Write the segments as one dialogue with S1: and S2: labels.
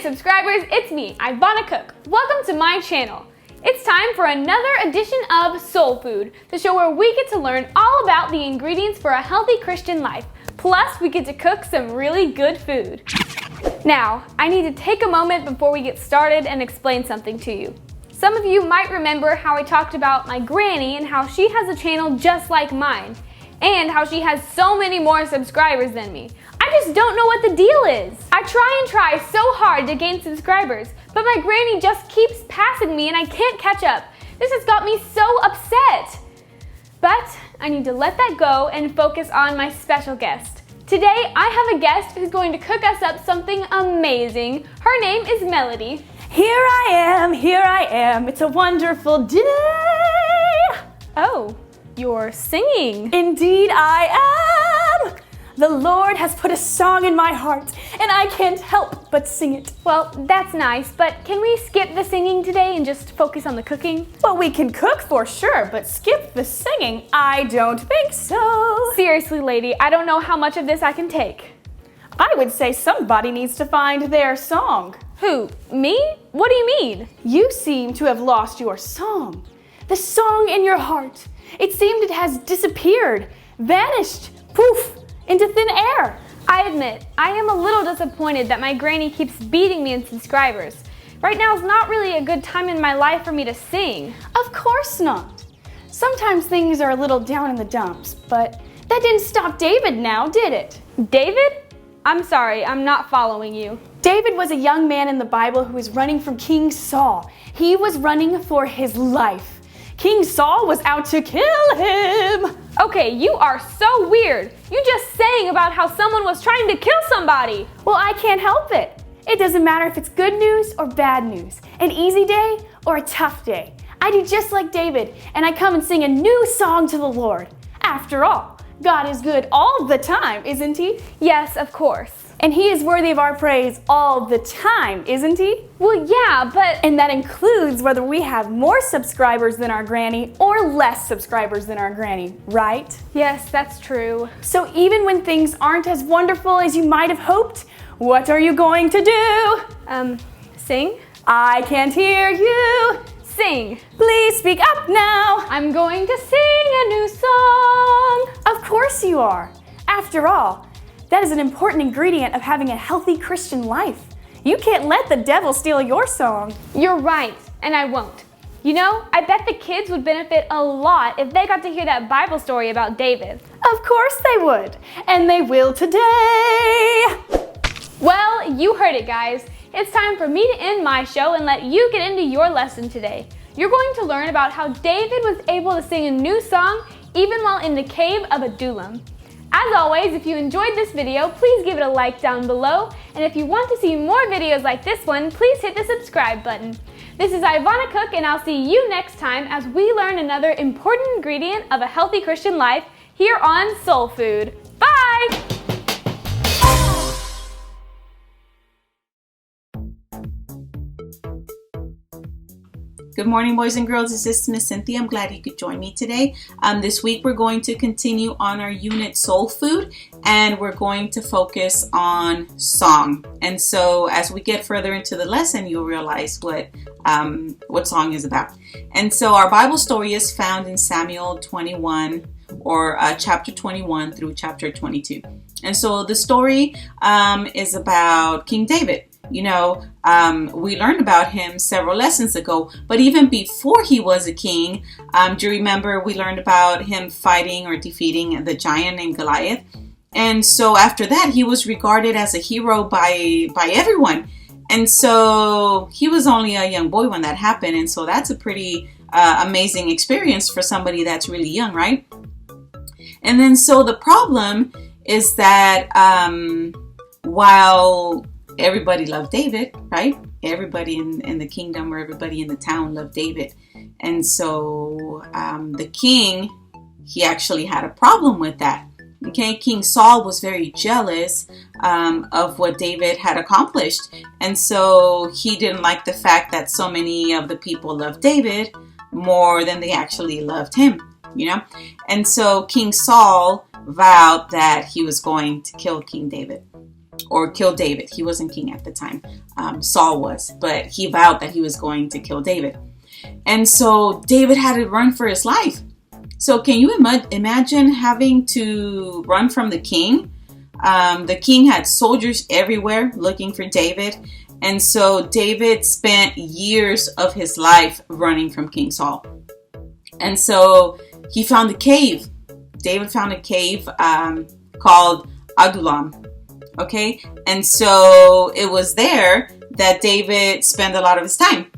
S1: Subscribers, it's me, Ivana Cook. Welcome to my channel. It's time for another edition of Soul Food, the show where we get to learn all about the ingredients for a healthy Christian life. Plus, we get to cook some really good food. Now, I need to take a moment before we get started and explain something to you. Some of you might remember how I talked about my granny and how she has a channel just like mine, and how she has so many more subscribers than me. I just don't know what the deal is. I try so hard to gain subscribers, but my granny just keeps passing me and I can't catch up. This has got me so upset. But I need to let that go and focus on my special guest. Today, I have a guest who's going to cook us up something amazing. Her name is Melody.
S2: Here I am, it's a wonderful day.
S1: Oh, you're singing.
S2: Indeed I am. The Lord has put a song in my heart, and I can't help but sing it.
S1: Well, that's nice, but can we skip the singing today and just focus on the cooking?
S2: Well, we can cook for sure, but skip the singing? I don't think so.
S1: Seriously, lady, I don't know how much of this I can take.
S2: I would say somebody needs to find their song.
S1: Who? Me? What do you mean?
S2: You seem to have lost your song. The song in your heart. It seemed it has disappeared, vanished, poof, into thin air.
S1: I admit, I am a little disappointed that my granny keeps beating me in subscribers. Right now is not really a good time in my life for me to sing.
S2: Of course not. Sometimes things are a little down in the dumps, but that didn't stop David now, did it?
S1: David? I'm sorry, I'm not following you.
S2: David was a young man in the Bible who was running from King Saul. He was running for his life. King Saul was out to kill him.
S1: Okay, you are so weird. You just sang about how someone was trying to kill somebody.
S2: Well, I can't help it. It doesn't matter if it's good news or bad news, an easy day or a tough day. I do just like David, and I come and sing a new song to the Lord. After all, God is good all the time, isn't he?
S1: Yes, of course.
S2: And he is worthy of our praise all the time, isn't he?
S1: Well, yeah, but...
S2: And that includes whether we have more subscribers than our granny or less subscribers than our granny, right?
S1: Yes, that's true.
S2: So even when things aren't as wonderful as you might have hoped, what are you going to do?
S1: Sing?
S2: I can't hear you.
S1: Sing.
S2: Please speak up now.
S1: I'm going to sing a new song.
S2: Of course you are. After all, that is an important ingredient of having a healthy Christian life. You can't let the devil steal your song.
S1: You're right, and I won't. You know, I bet the kids would benefit a lot if they got to hear that Bible story about David.
S2: Of course they would, and they will today.
S1: Well, you heard it, guys. It's time for me to end my show and let you get into your lesson today. You're going to learn about how David was able to sing a new song even while in the cave of Adullam. As always, if you enjoyed this video, please give it a like down below. And if you want to see more videos like this one, please hit the subscribe button. This is Ivana Cook, and I'll see you next time as we learn another important ingredient of a healthy Christian life here on Soul Food. Bye!
S3: Good morning, boys and girls. This is Miss Cynthia. I'm glad you could join me today. This week we're going to continue on our unit Soul Food, and we're going to focus on song. And so as we get further into the lesson, you'll realize what song is about. And so our Bible story is found in Samuel 21, or chapter 21 through chapter 22. And so the story is about King David. You know, we learned about him several lessons ago, but even before he was a king, do you remember we learned about him fighting or defeating the giant named Goliath? And so after that, he was regarded as a hero by everyone. And so he was only a young boy when that happened. And so that's a pretty amazing experience for somebody that's really young, right? And then so the problem is that while everybody loved David, right? Everybody in the kingdom or everybody in the town loved David. And so the king, he actually had a problem with that. Okay, King Saul was very jealous of what David had accomplished. And so he didn't like the fact that so many of the people loved David more than they actually loved him, And so King Saul vowed that he was going to kill King David, or kill David. He wasn't king at the time. Saul was, but he vowed that he was going to kill David. And so David had to run for his life. So can you imagine having to run from the king? The king had soldiers everywhere looking for David. And so David spent years of his life running from King Saul. And so he found a cave. David found a cave called Adullam. Okay. And so it was there that David spent a lot of his time.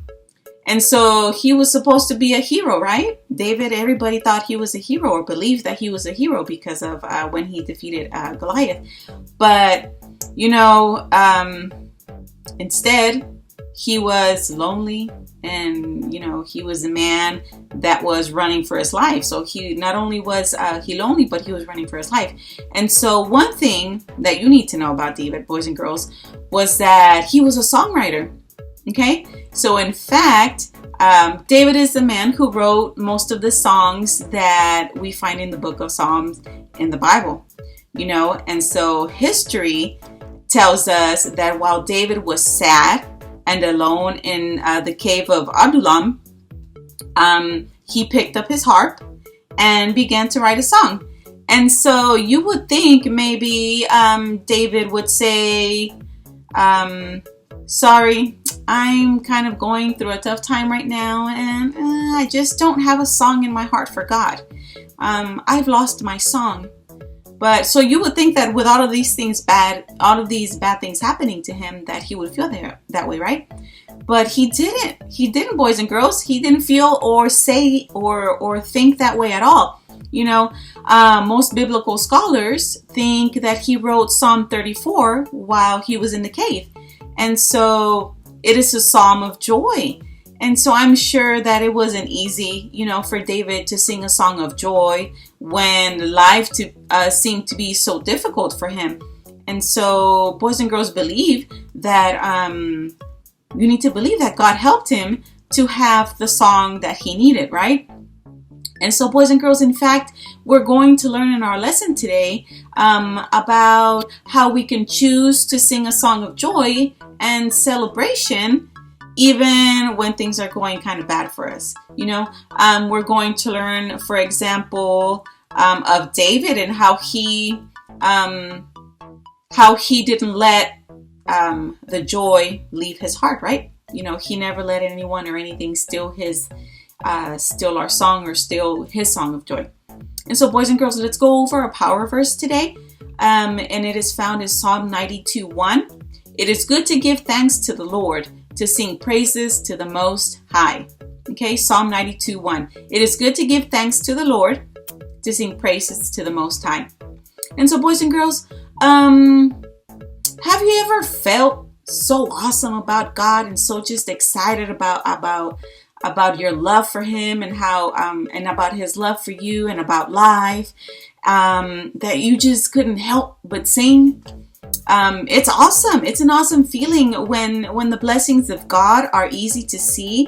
S3: And so he was supposed to be a hero, right? David, everybody thought he was a hero or believed that he was a hero because of when he defeated Goliath. But, instead, he was lonely and, he was a man that was running for his life. So he not only was he lonely, but he was running for his life. And so one thing that you need to know about David, boys and girls, was that he was a songwriter. Okay, so in fact, David is the man who wrote most of the songs that we find in the book of Psalms in the Bible, and so history tells us that while David was sad and alone in the cave of Adullam, he picked up his harp and began to write a song. And so you would think maybe David would say, sorry, I'm kind of going through a tough time right now, and I just don't have a song in my heart for God. I've lost my song. But so you would think that with all of these bad things happening to him, that he would feel that way, right? But he didn't. He didn't, boys and girls. He didn't feel or say or think that way at all. Most biblical scholars think that he wrote Psalm 34 while he was in the cave. And so it is a psalm of joy. And so I'm sure that it wasn't easy, for David to sing a song of joy when life seemed to be so difficult for him. And so boys and girls believe that you need to believe that God helped him to have the song that he needed, right? And so boys and girls, in fact, we're going to learn in our lesson today about how we can choose to sing a song of joy and celebration even when things are going kind of bad for us. We're going to learn, for example, of David and how he didn't let the joy leave his heart, right? He never let anyone or anything steal our song or steal his song of joy. And so, boys and girls, let's go over a power verse today. And it is found in Psalm 92:1. It is good to give thanks to the Lord, to sing praises to the Most High. Okay, Psalm 92:1. It is good to give thanks to the Lord, to sing praises to the Most High. And so, boys and girls, have you ever felt so awesome about God and so just excited about your love for Him and how and about His love for you and about life, that you just couldn't help but sing? It's awesome. It's an awesome feeling when the blessings of God are easy to see,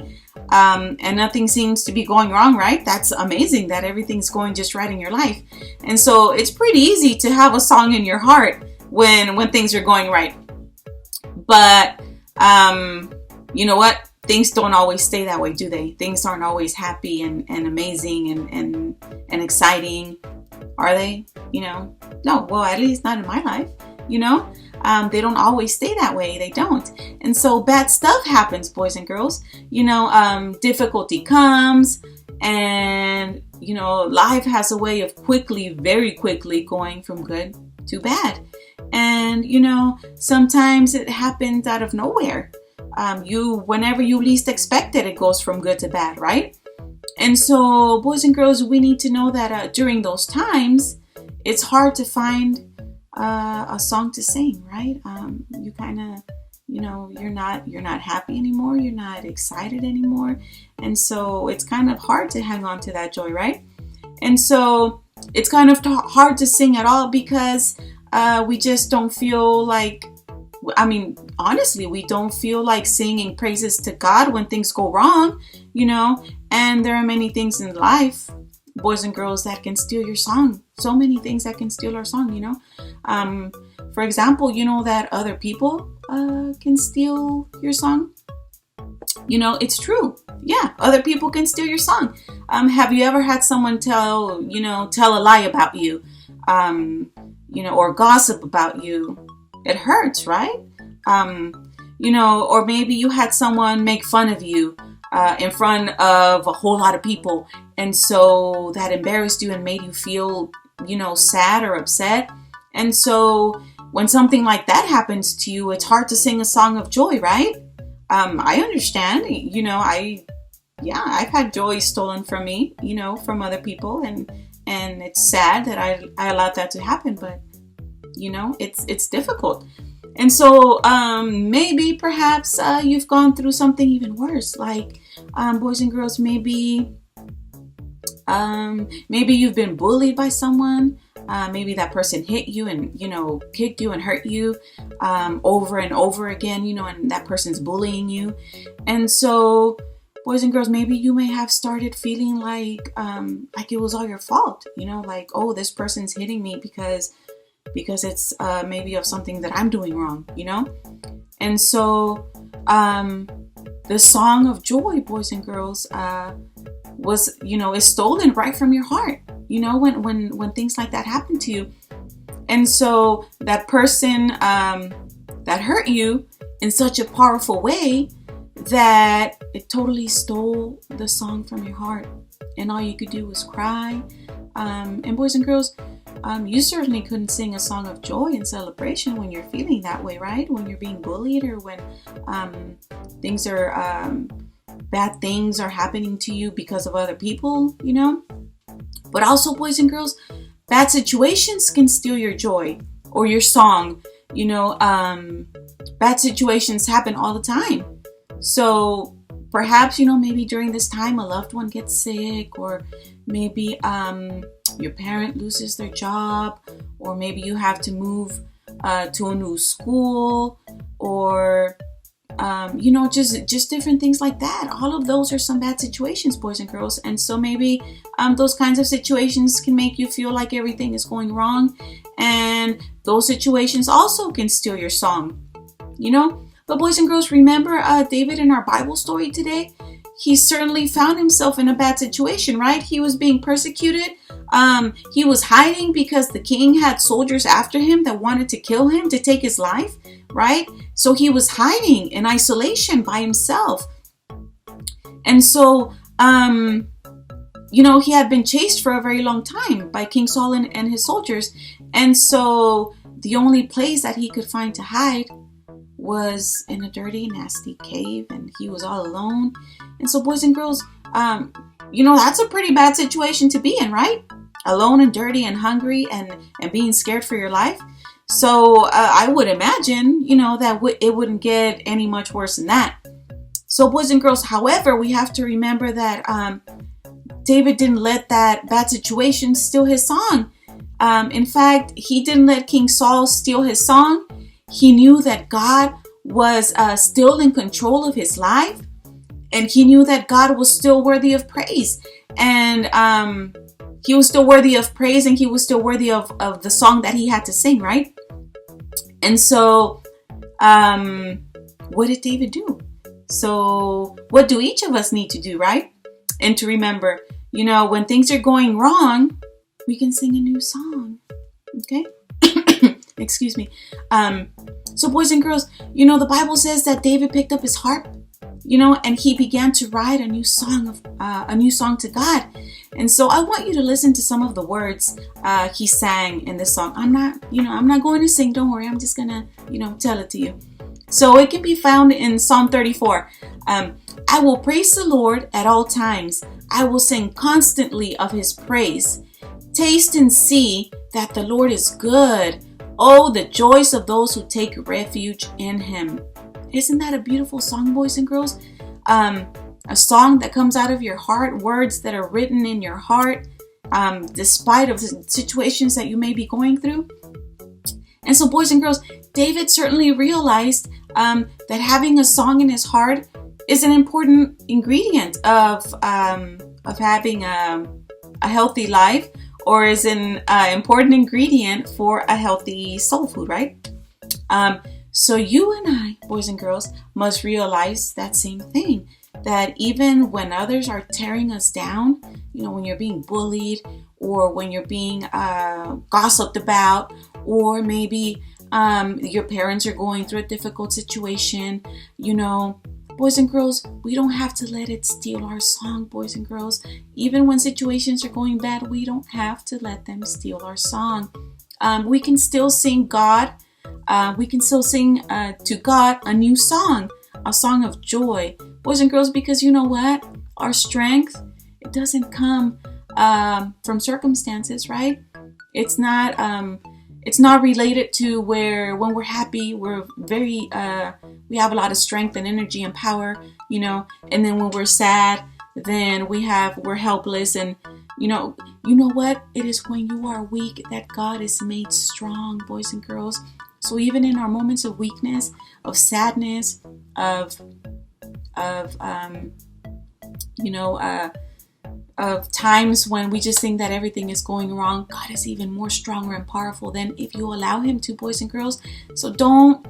S3: and nothing seems to be going wrong, right? That's amazing that everything's going just right in your life. And so it's pretty easy to have a song in your heart when things are going right. But you know what? Things don't always stay that way, do they? Things aren't always happy and amazing and exciting, are they? No, well, at least not in my life. They don't always stay that way. They don't. And so bad stuff happens, boys and girls. Difficulty comes, and, life has a way of very quickly going from good to bad. And, sometimes it happens out of nowhere. Whenever you least expect it, it goes from good to bad, right? And so, boys and girls, we need to know that during those times, it's hard to find a song to sing, right? You kind of, you're not happy anymore. You're not excited anymore. And so it's kind of hard to hang on to that joy, right? And so it's kind of hard to sing at all because we just don't feel like, I mean, honestly, we don't feel like singing praises to God when things go wrong, you know, and there are many things in life, boys and girls, that can steal your song. So many things that can steal our song, you know. For example, you know that other people can steal your song. You know, it's true. Yeah, other people can steal your song. Have you ever had someone tell a lie about you, you know, or gossip about you? It hurts, right? You know, or maybe you had someone make fun of you in front of a whole lot of people, and so that embarrassed you and made you feel, you know, sad or upset. And so when something like that happens to you, it's hard to sing a song of joy, right? I understand, you know, I've had joy stolen from me, you know, from other people, and it's sad that I allowed that to happen, but you know, it's difficult. And so maybe perhaps you've gone through something even worse, like boys and girls, maybe you've been bullied by someone. Maybe that person hit you and, you know, kicked you and hurt you over and over again, you know, and that person's bullying you. And so, boys and girls, maybe you may have started feeling like it was all your fault, you know, like, oh, this person's hitting me because it's maybe of something that I'm doing wrong, you know. And so the song of joy, boys and girls, was, you know, is stolen right from your heart, you know, when things like that happen to you. And so that person that hurt you in such a powerful way that it totally stole the song from your heart, and all you could do was cry. And boys and girls, you certainly couldn't sing a song of joy and celebration when you're feeling that way, right? When you're being bullied, or when things are bad things are happening to you because of other people, you know. But also, boys and girls, bad situations can steal your joy or your song. You know, bad situations happen all the time. So perhaps, you know, maybe during this time a loved one gets sick, or maybe your parent loses their job, or maybe you have to move to a new school, or you know, just different things like that. All of those are some bad situations, boys and girls. And so maybe those kinds of situations can make you feel like everything is going wrong, and those situations also can steal your song, you know. But boys and girls, remember David in our Bible story today? He certainly found himself in a bad situation, right? He was being persecuted. He was hiding because the king had soldiers after him that wanted to kill him, to take his life, right? So he was hiding in isolation by himself. And so, you know, he had been chased for a very long time by King Saul and his soldiers. And so the only place that he could find to hide was in a dirty, nasty cave, and he was all alone. And so, boys and girls, you know, that's a pretty bad situation to be in, right? Alone and dirty and hungry and being scared for your life. So I would imagine, you know, that it wouldn't get any much worse than that. So, boys and girls, however, we have to remember that David didn't let that bad situation steal his song. In fact, he didn't let King Saul steal his song. He knew that God was still in control of his life, and he knew that God was still worthy of praise, and he was still worthy of praise, and he was still worthy of the song that he had to sing, right? And so, what did David do? So, what do each of us need to do, right? And to remember, you know, when things are going wrong, we can sing a new song, okay? Excuse me. So, boys and girls, you know, the Bible says that David picked up his harp, you know, and he began to write a new song to God. And so I want you to listen to some of the words he sang in this song. I'm not going to sing. Don't worry. I'm just going to, you know, tell it to you. So it can be found in Psalm 34. I will praise the Lord at all times. I will sing constantly of his praise. Taste and see that the Lord is good. Oh, the joys of those who take refuge in him. Isn't that a beautiful song, boys and girls? A song that comes out of your heart, words that are written in your heart, despite of the situations that you may be going through. And so, boys and girls, David certainly realized that having a song in his heart is an important ingredient of having a healthy life, or is an important ingredient for a healthy soul food, right? So you and I, boys and girls, must realize that same thing, that even when others are tearing us down, when you're being bullied, or when you're being gossiped about, or maybe your parents are going through a difficult situation, boys and girls, we don't have to let it steal our song, boys and girls. Even when situations are going bad, we don't have to let them steal our song. We can still sing God. We can still sing to God a new song, a song of joy, boys and girls, because you know what? Our strength, it doesn't come from circumstances, right? It's not related to where when we're happy, we're very, we have a lot of strength and energy and power, and then when we're sad, then we're helpless. And you know what? It is when you are weak that God is made strong, boys and girls. So even in our moments of weakness, of sadness, of times when we just think that everything is going wrong, God is even more stronger and powerful than if you allow Him to, boys and girls. So don't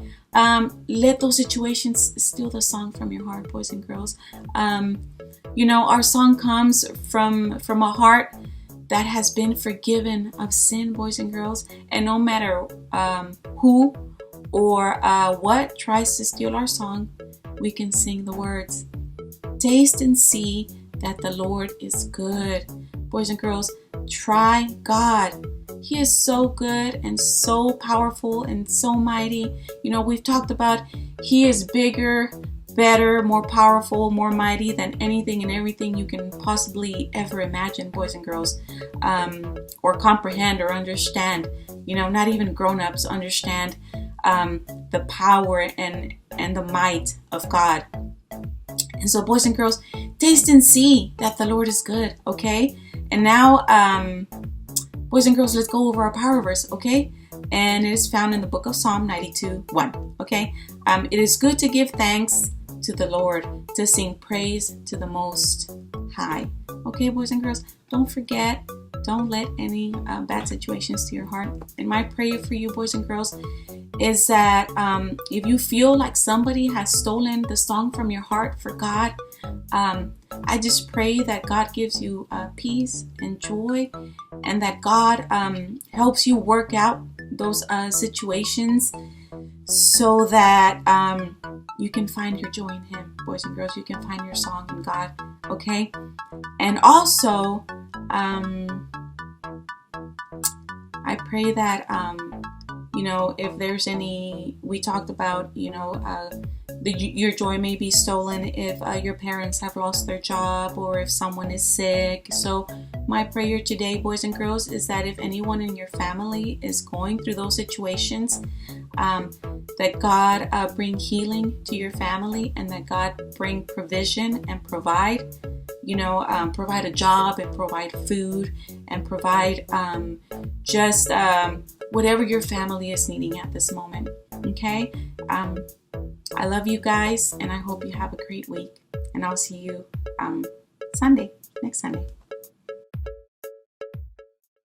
S3: let those situations steal the song from your heart, boys and girls. Our song comes from a heart that has been forgiven of sin, boys and girls. And no matter who or what tries to steal our song, we can sing the words. Taste and see that the Lord is good. Boys and girls, try God. He is so good and so powerful and so mighty. We've talked about He is bigger, better, more powerful, more mighty than anything and everything you can possibly ever imagine, boys and girls, or comprehend or understand. Not even grown-ups understand the power and the might of God. And so, boys and girls, taste and see that the Lord is good, okay? And now, boys and girls, let's go over our power verse, okay? And it is found in the book of Psalm 92:1, okay? It is good to give thanks to the Lord, to sing praise to the Most High. Okay, boys and girls, don't forget, don't let any bad situations to your heart. And my prayer for you, boys and girls, is that if you feel like somebody has stolen the song from your heart for God, I just pray that God gives you peace and joy, and that God helps you work out those situations so that you can find your joy in Him, boys and girls. You can find your song in God, okay? And also, I pray that if there's any, we talked about, your joy may be stolen if your parents have lost their job, or if someone is sick. So my prayer today, boys and girls, is that if anyone in your family is going through those situations, that God bring healing to your family, and that God bring provision and provide a job, and provide food, and provide just whatever your family is needing at this moment. Okay? I love you guys, and I hope you have a great week. And I'll see you next Sunday.